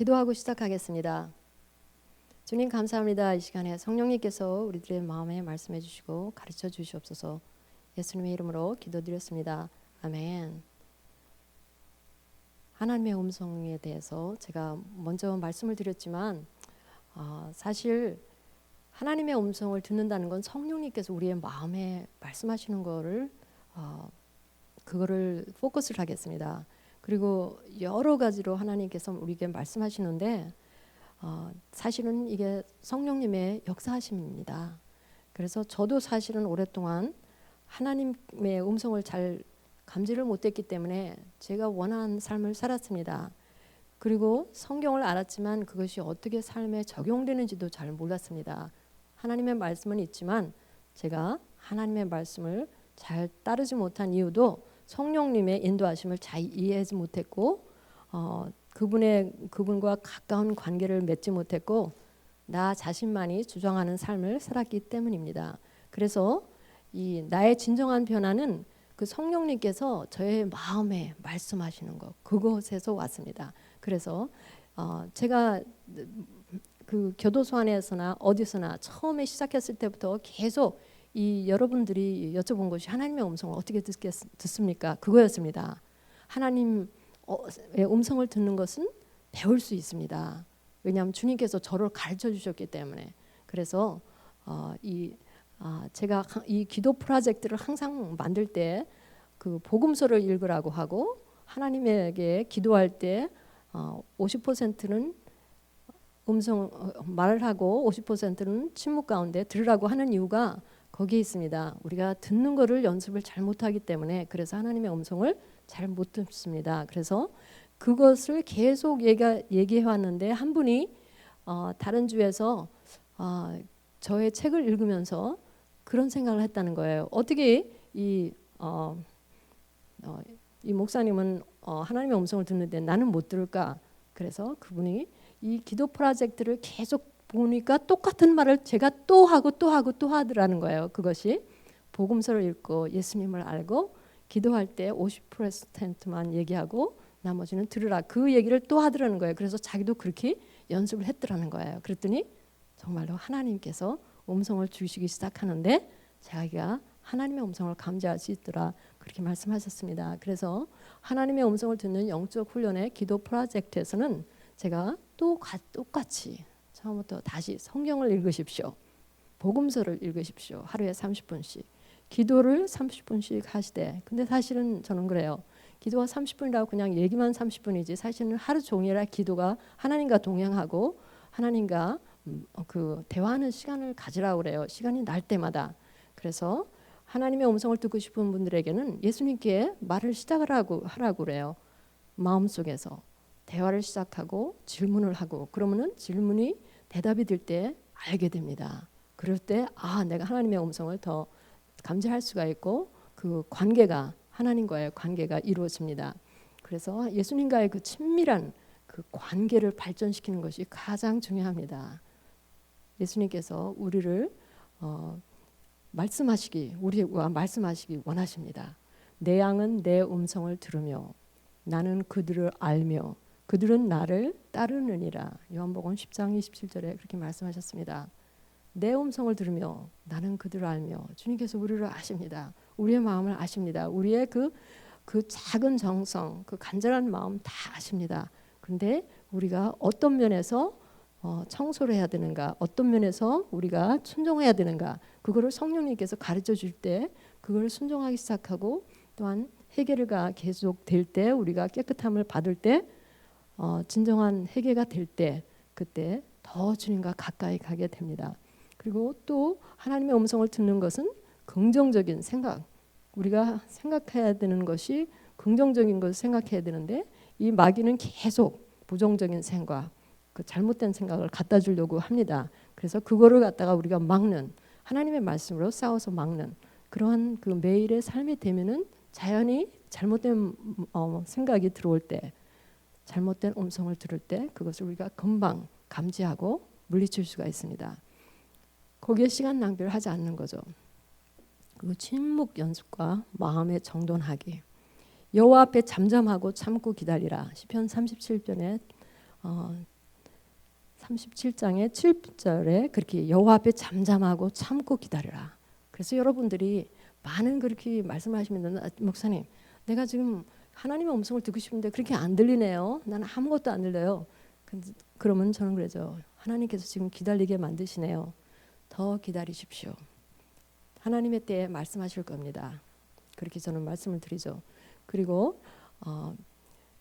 기도하고 시작하겠습니다. 주님 감사합니다. 이 시간에 성령님께서 우리들의 마음에 말씀해 주시고 가르쳐 주시옵소서. 예수님의 이름으로 기도드렸습니다. 아멘. 하나님의 음성에 대해서 제가 먼저 말씀을 드렸지만 사실 하나님의 음성을 듣는다는 건 성령님께서 우리의 마음에 말씀하시는 거를 그거를 포커스를 하겠습니다. 그리고 여러 가지로 하나님께서 우리에게 말씀하시는데 사실은 이게 성령님의 역사하심입니다. 그래서 저도 사실은 오랫동안 하나님의 음성을 잘 감지를 못했기 때문에 제가 원하는 삶을 살았습니다. 그리고 성경을 알았지만 그것이 어떻게 삶에 적용되는지도 잘 몰랐습니다. 하나님의 말씀은 있지만 제가 하나님의 말씀을 잘 따르지 못한 이유도 성령님의 인도하심을 잘 이해하지 못했고 그분과 가까운 관계를 맺지 못했고 나 자신만이 주장하는 삶을 살았기 때문입니다. 그래서 이 나의 진정한 변화는 그 성령님께서 저의 마음에 말씀하시는 것 그것에서 왔습니다. 그래서 제가 그 교도소 안에서나 어디서나 처음에 시작했을 때부터 계속 이 여러분들이 여쭤본 것이 하나님의 음성을 어떻게 듣습니까? 그거였습니다. 하나님의 음성을 듣는 것은 배울 수 있습니다. 왜냐하면 주님께서 저를 가르쳐 주셨기 때문에. 그래서 제가 이 기도 프로젝트를 항상 만들 때 그 복음서를 읽으라고 하고 하나님에게 기도할 때 50%는 음성 말을 하고 50%는 침묵 가운데 들으라고 하는 이유가 거기에 있습니다. 우리가 듣는 거를 연습을 잘 못하기 때문에 그래서 하나님의 음성을 잘 못 듣습니다. 그래서 그것을 계속 얘기해 왔는데 한 분이 다른 주에서 저의 책을 읽으면서 그런 생각을 했다는 거예요. 어떻게 이 목사님은 하나님의 음성을 듣는데 나는 못 들을까? 그래서 그분이 이 기도 프로젝트를 계속 보니까 똑같은 말을 제가 또 하고 또 하고 또 하더라는 거예요. 그것이 복음서를 읽고 예수님을 알고 기도할 때 50%만 얘기하고 나머지는 들으라. 그 얘기를 또 하더라는 거예요. 그래서 자기도 그렇게 연습을 했더라는 거예요. 그랬더니 정말로 하나님께서 음성을 주시기 시작하는데 자기가 하나님의 음성을 감지할 수 있더라. 그렇게 말씀하셨습니다. 그래서 하나님의 음성을 듣는 영적 훈련의 기도 프로젝트에서는 제가 똑같이 처음부터 다시 성경을 읽으십시오. 복음서를 읽으십시오. 하루에 30분씩. 기도를 30분씩 하시되 근데 사실은 저는 그래요. 기도가 30분이라고 그냥 얘기만 30분이지 사실은 하루 종일 기도가 하나님과 동행하고 하나님과 그 대화하는 시간을 가지라고 그래요. 시간이 날 때마다. 그래서 하나님의 음성을 듣고 싶은 분들에게는 예수님께 말을 시작을 하라고 그래요. 마음속에서 대화를 시작하고 질문을 하고 그러면은 질문이 대답이 될 때 알게 됩니다. 그럴 때 내가 하나님의 음성을 더 감지할 수가 있고 그 관계가 하나님과의 관계가 이루어집니다. 그래서 예수님과의 그 친밀한 그 관계를 발전시키는 것이 가장 중요합니다. 예수님께서 우리와 말씀하시기 원하십니다. 내 양은 내 음성을 들으며 나는 그들을 알며 그들은 나를 따르느니라. 요한복음 10장 27절에 그렇게 말씀하셨습니다. 내 음성을 들으며 나는 그들을 알며 주님께서 우리를 아십니다. 우리의 마음을 아십니다. 우리의 그 작은 정성, 그 간절한 마음 다 아십니다. 그런데 우리가 어떤 면에서 청소를 해야 되는가, 어떤 면에서 우리가 순종해야 되는가, 그거를 성령님께서 가르쳐 줄 때 그걸 순종하기 시작하고 또한 회개가 계속 될 때 우리가 깨끗함을 받을 때 진정한 회개가 될 때 그때 더 주님과 가까이 가게 됩니다. 그리고 또 하나님의 음성을 듣는 것은 긍정적인 생각, 우리가 생각해야 되는 것이 긍정적인 것을 생각해야 되는데 이 마귀는 계속 부정적인 생각, 그 잘못된 생각을 갖다 주려고 합니다. 그래서 그거를 갖다가 우리가 막는 하나님의 말씀으로 싸워서 막는 그러한 그 매일의 삶이 되면은 자연히 잘못된 생각이 들어올 때 잘못된 음성을 들을 때 그것을 우리가 금방 감지하고 물리칠 수가 있습니다. 거기에 시간 낭비를 하지 않는 거죠. 그리고 침묵 연습과 마음의 정돈하기. 여호와 앞에 잠잠하고 참고 기다리라. 시편 37편에 37장의 7절에 그렇게 여호와 앞에 잠잠하고 참고 기다려라. 그래서 여러분들이 많은 그렇게 말씀하시면 목사님 내가 지금 하나님의 음성을 듣고 싶은데 그렇게 안 들리네요. 나는 아무것도 안 들려요. 그러면 저는 그러죠. 하나님께서 지금 기다리게 만드시네요. 더 기다리십시오. 하나님의 때에 말씀하실 겁니다. 그렇게 저는 말씀을 드리죠. 그리고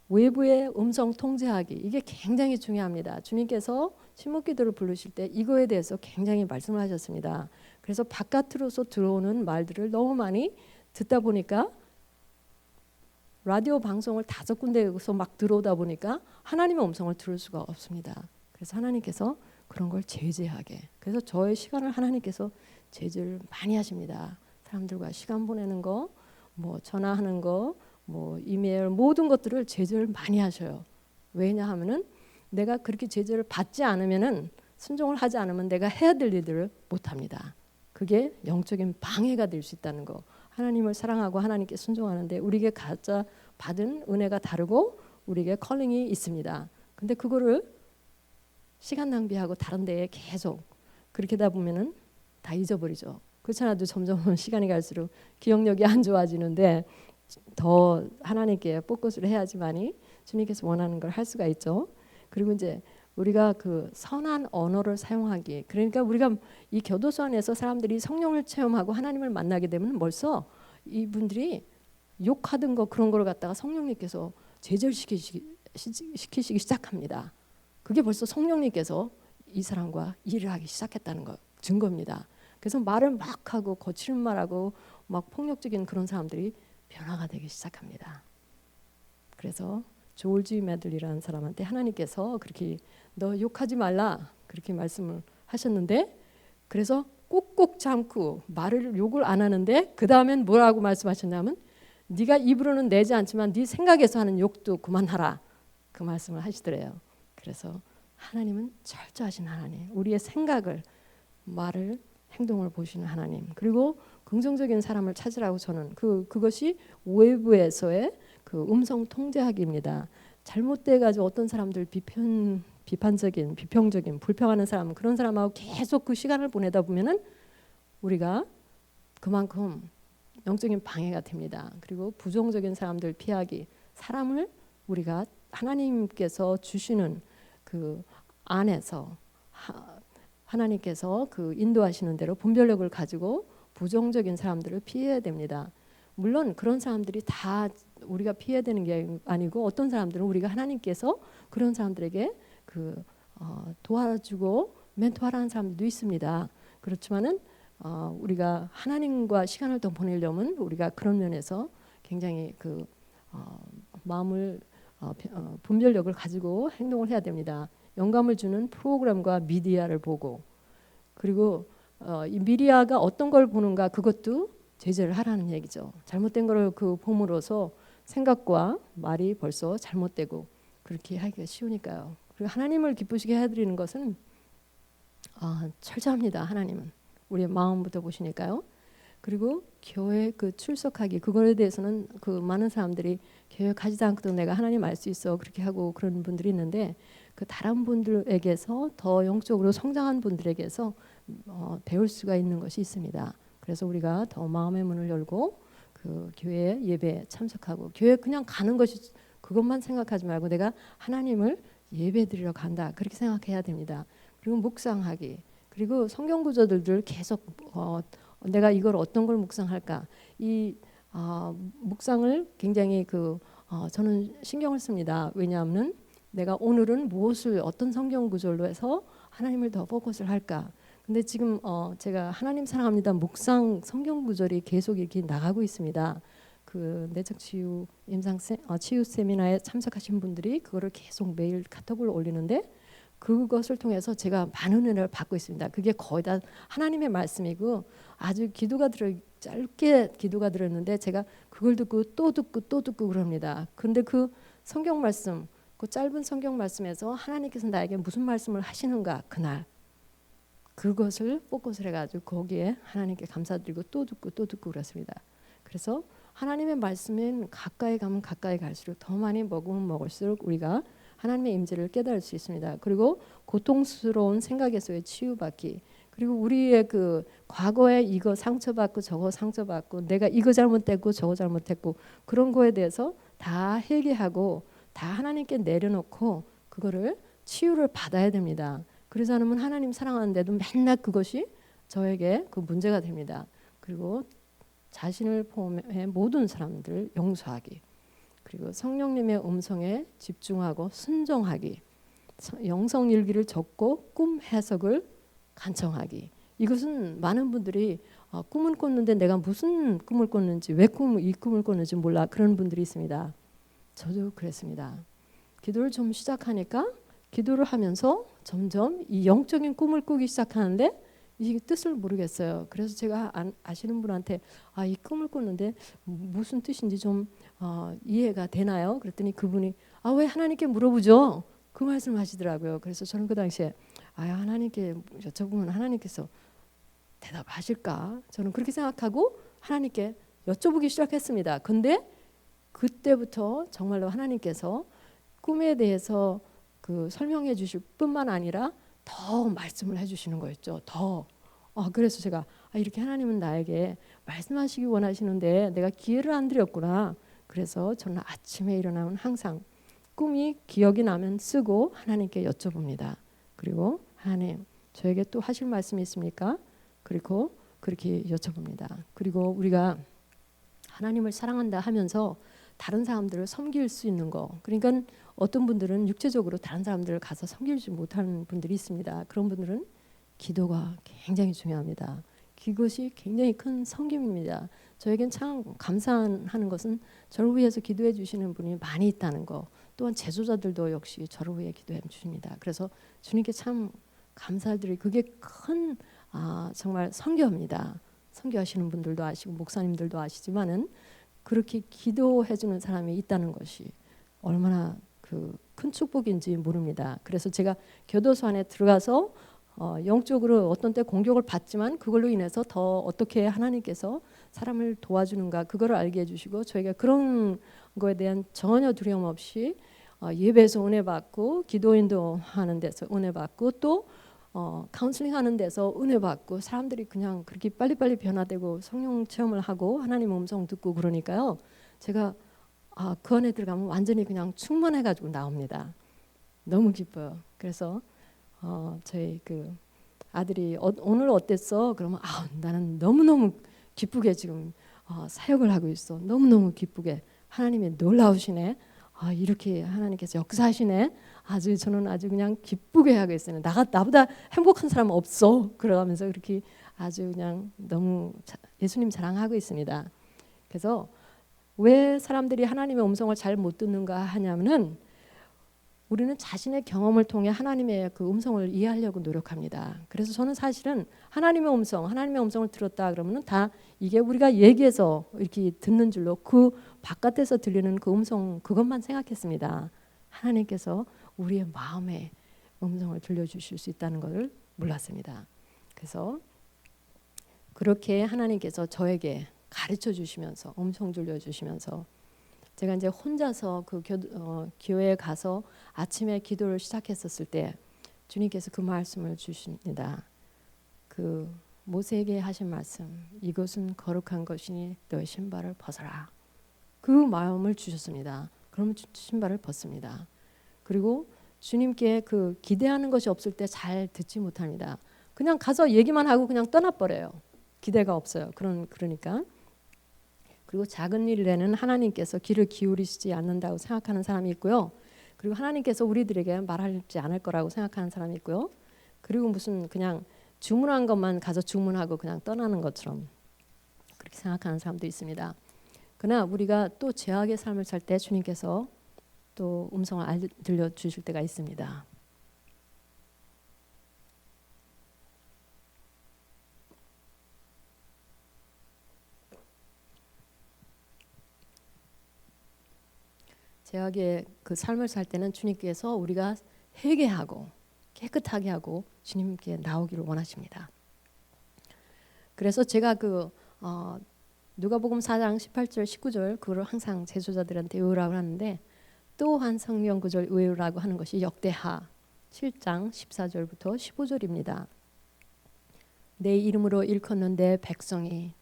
외부의 음성 통제하기 이게 굉장히 중요합니다. 주님께서 침묵기도를 부르실 때 이거에 대해서 굉장히 말씀을 하셨습니다. 그래서 바깥으로서 들어오는 말들을 너무 많이 듣다 보니까 라디오 방송을 5군데에서 막 들어오다 보니까 하나님의 음성을 들을 수가 없습니다. 그래서 하나님께서 그런 걸 제재하게. 그래서 저의 시간을 하나님께서 제재를 많이 하십니다. 사람들과 시간 보내는 거, 뭐 전화하는 거, 뭐 이메일 모든 것들을 제재를 많이 하셔요. 왜냐하면은 내가 그렇게 제재를 받지 않으면은 순종을 하지 않으면 내가 해야 될 일들을 못 합니다. 그게 영적인 방해가 될 수 있다는 거. 하나님을 사랑하고 하나님께 순종하는데 우리에게 각자 받은 은혜가 다르고 우리에게 컬링이 있습니다. 근데 그거를 시간 낭비하고 다른 데에 계속 그렇게 하다 보면은 다 잊어버리죠. 그렇지 않아도 점점 시간이 갈수록 기억력이 안 좋아지는데 더 하나님께 포커스를 해야지만이 주님께서 원하는 걸 할 수가 있죠. 그리고 이제 우리가 그 선한 언어를 사용하기. 그러니까 우리가 이 교도소 안에서 사람들이 성령을 체험하고 하나님을 만나게 되면 벌써 이분들이 욕하던 거 그런 걸 갖다가 성령님께서 제절시키시기 시작합니다. 그게 벌써 성령님께서 이 사람과 일을 하기 시작했다는 거 증거입니다. 그래서 말을 막 하고 거칠은 말하고 막 폭력적인 그런 사람들이 변화가 되기 시작합니다. 그래서 조지 메들리라는 사람한테 하나님께서 그렇게 너 욕하지 말라 그렇게 말씀을 하셨는데 그래서 꼭꼭 참고 말을 욕을 안 하는데 그 다음엔 뭐라고 말씀하셨냐면 네가 입으로는 내지 않지만 네 생각에서 하는 욕도 그만하라 그 말씀을 하시더래요. 그래서 하나님은 철저하신 하나님, 우리의 생각을 말을 행동을 보시는 하나님. 그리고 긍정적인 사람을 찾으라고 저는 그것이 외부에서의 그 음성 통제하기입니다. 잘못돼 가지고 어떤 사람들 비판적인, 비평적인, 불평하는 사람 그런 사람하고 계속 그 시간을 보내다 보면은 우리가 그만큼 영적인 방해가 됩니다. 그리고 부정적인 사람들 피하기, 사람을 우리가 하나님께서 주시는 그 안에서 하나님께서 그 인도하시는 대로 분별력을 가지고 부정적인 사람들을 피해야 됩니다. 물론 그런 사람들이 다 우리가 피해야 되는 게 아니고 어떤 사람들은 우리가 하나님께서 그런 사람들에게 도와주고 멘토하라는 사람들도 있습니다. 그렇지만은 우리가 하나님과 시간을 더 보내려면 우리가 그런 면에서 굉장히 마음을 분별력을 가지고 행동을 해야 됩니다. 영감을 주는 프로그램과 미디어를 보고 그리고 이 미디어가 어떤 걸 보는가 그것도 제재를 하라는 얘기죠. 잘못된 거를 봄으로써 생각과 말이 벌써 잘못되고 그렇게 하기가 쉬우니까요. 그리고 하나님을 기쁘시게 해드리는 것은 철저합니다. 하나님은 우리의 마음부터 보시니까요. 그리고 교회 출석하기 그거에 대해서는 많은 사람들이 교회 가지도 않고도 내가 하나님 알 수 있어 그렇게 하고 그런 분들이 있는데 다른 분들에게서 더 영적으로 성장한 분들에게서 배울 수가 있는 것이 있습니다. 그래서 우리가 더 마음의 문을 열고 교회 예배에 참석하고 교회 그냥 가는 것이 그것만 생각하지 말고 내가 하나님을 예배드리러 간다 그렇게 생각해야 됩니다. 그리고 묵상하기 그리고 성경 구절들을 계속 내가 이걸 어떤 걸 묵상할까 이 묵상을 굉장히 저는 신경을 씁니다. 왜냐하면 내가 오늘은 무엇을 어떤 성경 구절로 해서 하나님을 더 포커스를 할까. 근데 지금 제가 하나님 사랑합니다 묵상 성경 구절이 계속 이렇게 나가고 있습니다. 내적 치유 치유 세미나에 참석하신 분들이 그거를 계속 매일 카톡을 올리는데 그것을 통해서 제가 많은 은혜를 받고 있습니다. 그게 거의 다 하나님의 말씀이고 아주 짧게 기도가 들었는데 제가 그걸 듣고 또 듣고 또 듣고 그럽니다. 근데 그 성경 말씀 그 짧은 성경 말씀에서 하나님께서 나에게 무슨 말씀을 하시는가 그날 그것을 포커스를 해가지고 거기에 하나님께 감사드리고 또 듣고 그렇습니다. 그래서 하나님의 말씀은 가까이 가면 가까이 갈수록 더 많이 먹으면 먹을수록 우리가 하나님의 임재를 깨달을 수 있습니다. 그리고 고통스러운 생각에서의 치유받기. 그리고 우리의 그 과거에 이거 상처받고 저거 상처받고 내가 이거 잘못했고 저거 잘못했고 그런 거에 대해서 다 회개하고 다 하나님께 내려놓고 그거를 치유를 받아야 됩니다. 그러지 않으면 하나님 사랑하는데도 맨날 그것이 저에게 그 문제가 됩니다. 그리고 자신을 포함해 모든 사람들을 용서하기. 그리고 성령님의 음성에 집중하고 순종하기. 영성일기를 적고 꿈 해석을 간청하기. 이것은 많은 분들이 꿈을 꿨는데 내가 무슨 꿈을 꿨는지 왜 이 꿈을 꿨는지 몰라 그런 분들이 있습니다. 저도 그랬습니다. 기도를 좀 시작하니까 기도를 하면서 점점 이 영적인 꿈을 꾸기 시작하는데 이 뜻을 모르겠어요. 그래서 제가 아시는 분한테 이 꿈을 꿨는데 무슨 뜻인지 좀 이해가 되나요? 그랬더니 그분이 왜 하나님께 물어보죠? 그 말씀하시더라고요. 그래서 저는 그 당시에 하나님께 여쭤보면 하나님께서 대답하실까? 저는 그렇게 생각하고 하나님께 여쭤보기 시작했습니다. 근데 그때부터 정말로 하나님께서 꿈에 대해서 그 설명해 주실 뿐만 아니라 더 말씀을 해주시는 거였죠. 더. 그래서 제가 이렇게 하나님은 나에게 말씀하시기 원하시는데 내가 기회를 안 드렸구나. 그래서 저는 아침에 일어나면 항상 꿈이 기억이 나면 쓰고 하나님께 여쭤봅니다. 그리고 하나님 저에게 또 하실 말씀이 있습니까? 그리고 그렇게 여쭤봅니다. 그리고 우리가 하나님을 사랑한다 하면서 다른 사람들을 섬길 수 있는 거. 그러니까 어떤 분들은 육체적으로 다른 사람들을 가서 섬기지 못하는 분들이 있습니다. 그런 분들은 기도가 굉장히 중요합니다. 그것이 굉장히 큰 섬김입니다. 저에겐 참 감사하는 것은 저를 위해서 기도해 주시는 분이 많이 있다는 거. 또한 제자들도 역시 저를 위해 기도해 주십니다. 그래서 주님께 참 감사드리고 그게 큰 정말 선교입니다. 선교하시는 분들도 아시고 목사님들도 아시지만은 그렇게 기도해 주는 사람이 있다는 것이 얼마나 그 큰 축복인지 모릅니다. 그래서 제가 교도소 안에 들어가서 영적으로 어떤 때 공격을 받지만 그걸로 인해서 더 어떻게 하나님께서 사람을 도와주는가 그거를 알게 해주시고 저희가 그런 거에 대한 전혀 두려움 없이 예배에서 은혜 받고 기도인도 하는 데서 은혜 받고 또 카운슬링 하는 데서 은혜 받고 사람들이 그냥 그렇게 빨리빨리 변화되고 성령 체험을 하고 하나님 음성 듣고 그러니까요. 제가 그 안에 들어가면 완전히 그냥 충만해가지고 나옵니다. 너무 기뻐요. 그래서 저희 그 아들이 오늘 어땠어? 그러면 나는 너무너무 기쁘게 지금 사역을 하고 있어. 너무너무 기쁘게 하나님이 놀라우시네. 이렇게 하나님께서 역사하시네. 저는 아주 그냥 기쁘게 하고 있어요. 나보다 행복한 사람 없어. 그러면서 그렇게 아주 그냥 너무 예수님 자랑하고 있습니다. 그래서 왜 사람들이 하나님의 음성을 잘 못 듣는가 하냐면은 우리는 자신의 경험을 통해 하나님의 그 음성을 이해하려고 노력합니다. 그래서 저는 사실은 하나님의 음성을 들었다 그러면은 다 이게 우리가 얘기해서 이렇게 듣는 줄로 그 바깥에서 들리는 그 음성 그것만 생각했습니다. 하나님께서 우리의 마음의 음성을 들려주실 수 있다는 것을 몰랐습니다. 그래서 그렇게 하나님께서 저에게 가르쳐 주시면서 음성 들려주시면서 제가 이제 혼자서 그 교회에 가서 아침에 기도를 시작했었을 때 주님께서 그 말씀을 주십니다. 그 모세에게 하신 말씀, 이것은 거룩한 것이니 너의 신발을 벗어라. 그 마음을 주셨습니다. 그러면 신발을 벗습니다. 그리고 주님께 그 기대하는 것이 없을 때 잘 듣지 못합니다. 그냥 가서 얘기만 하고 그냥 떠나버려요. 기대가 없어요. 그러니까. 그리고 작은 일에는 하나님께서 귀를 기울이시지 않는다고 생각하는 사람이 있고요. 그리고 하나님께서 우리들에게 말하지 않을 거라고 생각하는 사람이 있고요. 그리고 무슨 그냥 주문한 것만 가서 주문하고 그냥 떠나는 것처럼 그렇게 생각하는 사람도 있습니다. 그러나 우리가 또 죄악의 삶을 살 때 주님께서 또 음성을 들려주실 때가 있습니다. 죄악의 그 삶을 살 때는 주님께서 우리가 회개하고 깨끗하게 하고 주님께 나오기를 원하십니다. 그래서 제가 그 누가복음 4장 18절 19절 그걸 항상 제자들한테 외우라고 하는데 또 한 성경 구절 의외라고 하는 것이 역대하 7장 14절부터 15절입니다. 내 이름으로 일컫는 내 백성이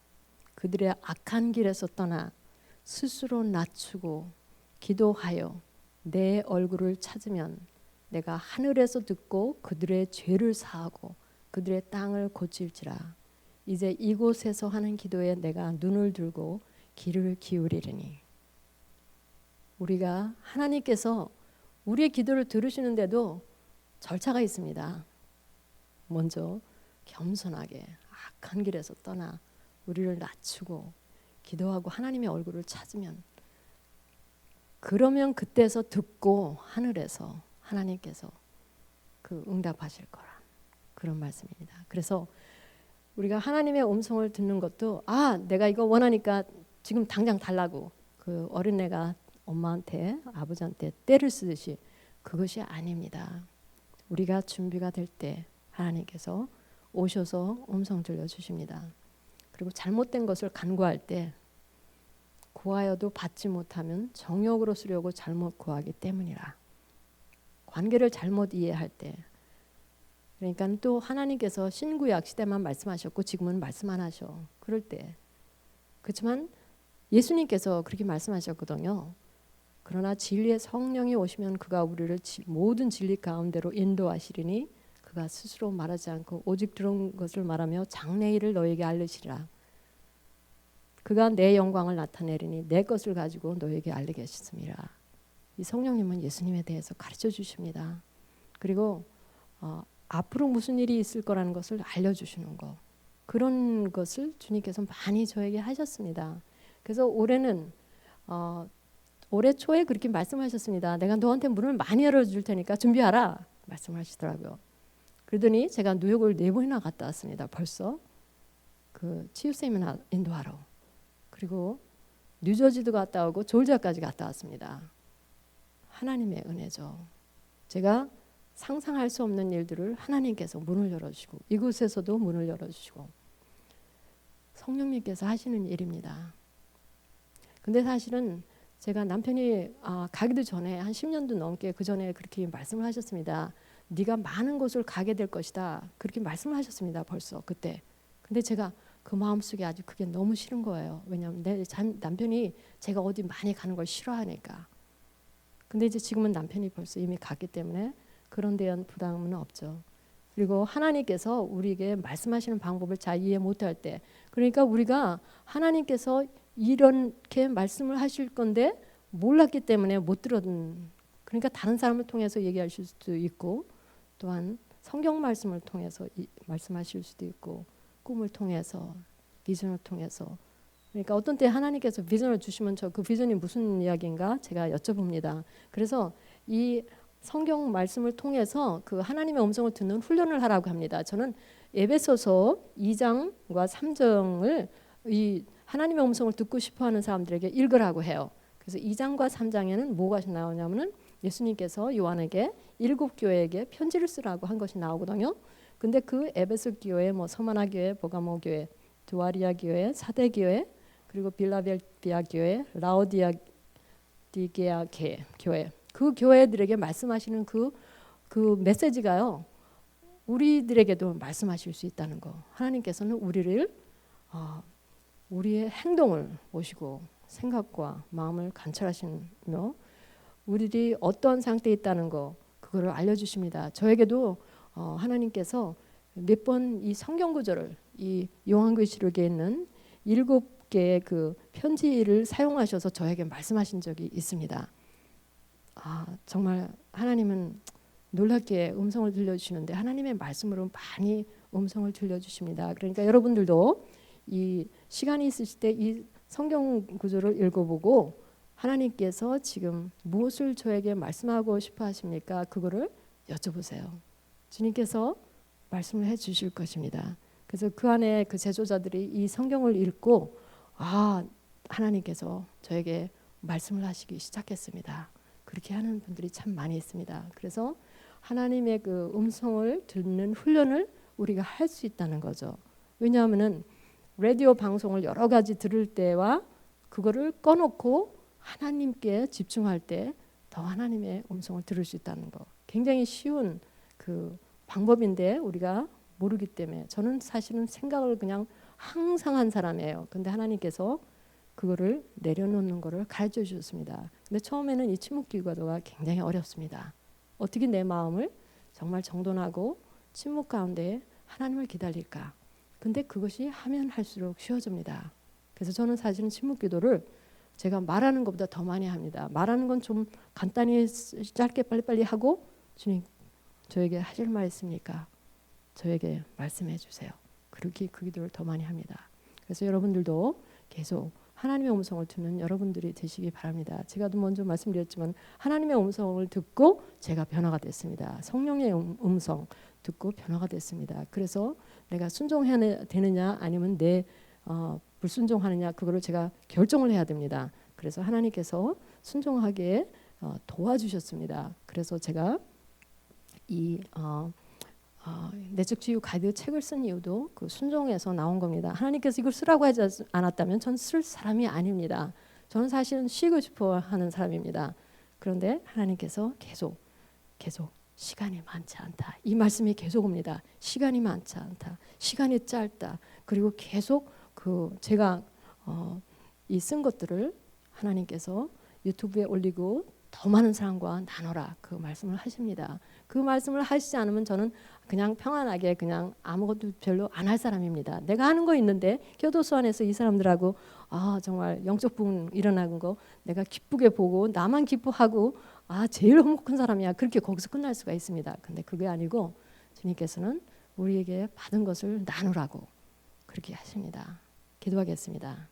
그들의 악한 길에서 떠나 스스로 낮추고 기도하여 내 얼굴을 찾으면 내가 하늘에서 듣고 그들의 죄를 사하고 그들의 땅을 고칠지라. 이제 이곳에서 하는 기도에 내가 눈을 들고 귀를 기울이리니. 우리가 하나님께서 우리의 기도를 들으시는데도 절차가 있습니다. 먼저 겸손하게 악한 길에서 떠나 우리를 낮추고 기도하고 하나님의 얼굴을 찾으면, 그러면 그때서 듣고 하늘에서 하나님께서 그 응답하실 거라, 그런 말씀입니다. 그래서 우리가 하나님의 음성을 듣는 것도 내가 이거 원하니까 지금 당장 달라고 그 어린애가 엄마한테 아버지한테 떼를 쓰듯이 그것이 아닙니다. 우리가 준비가 될 때 하나님께서 오셔서 음성 들려주십니다. 그리고 잘못된 것을 간구할 때 구하여도 받지 못하면 정욕으로 쓰려고 잘못 구하기 때문이라. 관계를 잘못 이해할 때, 그러니까 또 하나님께서 신구약 시대만 말씀하셨고 지금은 말씀 안 하셔. 그럴 때, 그렇지만 예수님께서 그렇게 말씀하셨거든요. 그러나 진리의 성령이 오시면 그가 우리를 모든 진리 가운데로 인도하시리니 그가 스스로 말하지 않고 오직 들은 것을 말하며 장래일을 너에게 알리시리라. 그가 내 영광을 나타내리니 내 것을 가지고 너에게 알리겠습니다. 이 성령님은 예수님에 대해서 가르쳐 주십니다. 그리고 앞으로 무슨 일이 있을 거라는 것을 알려주시는 거, 그런 것을 주님께서 많이 저에게 하셨습니다. 그래서 올해는 올해 초에 그렇게 말씀하셨습니다. 내가 너한테 문을 많이 열어줄 테니까 준비하라 말씀하시더라고요. 그러더니 제가 뉴욕을 4번이나 갔다 왔습니다. 벌써 그 치유 세미나 인도하러. 그리고 뉴저지도 갔다 오고 졸지아까지 갔다 왔습니다. 하나님의 은혜죠. 제가 상상할 수 없는 일들을 하나님께서 문을 열어주시고 이곳에서도 문을 열어주시고 성령님께서 하시는 일입니다. 근데 사실은 제가 남편이 가기도 전에 한 10년도 넘게 그 전에 그렇게 말씀을 하셨습니다. 네가 많은 곳을 가게 될 것이다. 그렇게 말씀을 하셨습니다. 벌써 그때. 근데 제가 그 마음속에 아주 그게 너무 싫은 거예요. 왜냐하면 내 남편이 제가 어디 많이 가는 걸 싫어하니까. 근데 이제 지금은 남편이 벌써 이미 갔기 때문에 그런 데 대한 부담은 없죠. 그리고 하나님께서 우리에게 말씀하시는 방법을 잘 이해 못할 때, 그러니까 우리가 하나님께서 이렇게 말씀을 하실 건데 몰랐기 때문에 못 들었던, 그러니까 다른 사람을 통해서 얘기하실 수도 있고 또한 성경 말씀을 통해서 말씀하실 수도 있고 꿈을 통해서 비전을 통해서, 그러니까 어떤 때 하나님께서 비전을 주시면 저 그 비전이 무슨 이야기인가 제가 여쭤봅니다. 그래서 이 성경 말씀을 통해서 그 하나님의 음성을 듣는 훈련을 하라고 합니다. 저는 에베소서 2장과 3장을 이 하나님의 음성을 듣고 싶어하는 사람들에게 읽으라고 해요. 그래서 2장과 3장에는 뭐가 나오냐면은 예수님께서 요한에게 7교회에게 편지를 쓰라고 한 것이 나오거든요. 근데 그 에베소 교회, 서마나 교회, 보가모 교회, 두아리아 교회, 사대 교회, 그리고 빌라델피아 교회, 라오디게아 교회, 그 교회들에게 말씀하시는 그 메시지가요, 우리들에게도 말씀하실 수 있다는 거. 하나님께서는 우리를 우리의 행동을 보시고 생각과 마음을 관찰하시며 우리들이 어떤 상태에 있다는 거, 그거를 알려주십니다. 저에게도 하나님께서 몇 번 이 성경 구절을 이 요한계시록에 있는 7개의 그 편지를 사용하셔서 저에게 말씀하신 적이 있습니다. 정말 하나님은 놀랍게 음성을 들려주시는데 하나님의 말씀으로 많이 음성을 들려주십니다. 그러니까 여러분들도 이 시간이 있으실 때 이 성경 구절을 읽어보고 하나님께서 지금 무엇을 저에게 말씀하고 싶어 하십니까? 그거를 여쭤보세요. 주님께서 말씀을 해주실 것입니다. 그래서 그 안에 그 제자들이 이 성경을 읽고 하나님께서 저에게 말씀을 하시기 시작했습니다. 그렇게 하는 분들이 참 많이 있습니다. 그래서 하나님의 그 음성을 듣는 훈련을 우리가 할 수 있다는 거죠. 왜냐하면은 라디오 방송을 여러 가지 들을 때와 그거를 꺼놓고 하나님께 집중할 때 더 하나님의 음성을 들을 수 있다는 거. 굉장히 쉬운 그 방법인데 우리가 모르기 때문에 저는 사실은 생각을 그냥 항상 한 사람이에요. 근데 하나님께서 그거를 내려놓는 거를 가르쳐 주셨습니다. 근데 처음에는 이 침묵기도가 굉장히 어렵습니다. 어떻게 내 마음을 정말 정돈하고 침묵 가운데 하나님을 기다릴까? 근데 그것이 하면 할수록 쉬워집니다. 그래서 저는 사실은 침묵기도를 제가 말하는 것보다 더 많이 합니다. 말하는 건 좀 간단히 짧게 빨리빨리 하고 주님 저에게 하실 말 있습니까? 저에게 말씀해 주세요. 그렇게 그 기도를 더 많이 합니다. 그래서 여러분들도 계속 하나님의 음성을 듣는 여러분들이 되시기 바랍니다. 제가 먼저 말씀드렸지만 하나님의 음성을 듣고 제가 변화가 됐습니다. 성령의 음성 듣고 변화가 됐습니다. 그래서 내가 순종해야 되느냐 아니면 내 불순종하느냐 그거를 제가 결정을 해야 됩니다. 그래서 하나님께서 순종하게 도와주셨습니다. 그래서 제가 이 내적 치유 가이드 책을 쓴 이유도 그 순종에서 나온 겁니다. 하나님께서 이걸 쓰라고 하지 않았다면 전 쓸 사람이 아닙니다. 저는 사실은 쉬고 싶어 하는 사람입니다. 그런데 하나님께서 계속 시간이 많지 않다. 이 말씀이 계속 옵니다. 시간이 많지 않다. 시간이 짧다. 그리고 계속 그 제가 이 쓴 것들을 하나님께서 유튜브에 올리고 더 많은 사람과 나눠라 그 말씀을 하십니다. 그 말씀을 하시지 않으면 저는 그냥 평안하게 그냥 아무것도 별로 안 할 사람입니다. 내가 하는 거 있는데 교도소 안에서 이 사람들하고 정말 영적 부흥 일어나는 거 내가 기쁘게 보고 나만 기뻐하고 제일 행복한 사람이야. 그렇게 거기서 끝날 수가 있습니다. 근데 그게 아니고 주님께서는 우리에게 받은 것을 나누라고 그렇게 하십니다. 기도하겠습니다.